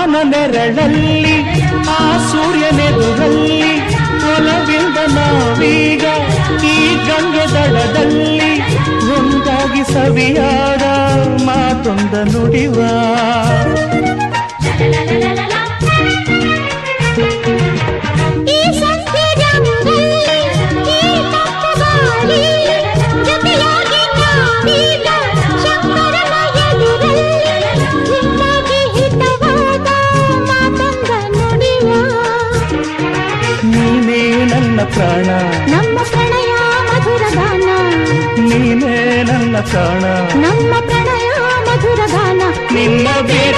ಬಾನ ನೆರಳಲ್ಲಿ ಆ ಸೂರ್ಯನೆದುರಲ್ಲಿ ಒಲವಿಂದ ನಾವೀಗ ಈ ಗಂಗೆ ದಡದಲ್ಲಿ ಒಂದಾಗಿ ಸವಿಯಾದ ಮಾತೊಂದ ನುಡಿವ ನೀನೇ ನನ್ನ ಪ್ರಾಣ ನಮ್ಮ ಪ್ರಣಯ ಮಧುರ ಗಾನ ನೀನೇ ನನ್ನ ಪ್ರಾಣ ನಮ್ಮ ಪ್ರಣಯ ಮಧುರ ಗಾನ ನಿನ್ನ ಬೇಡ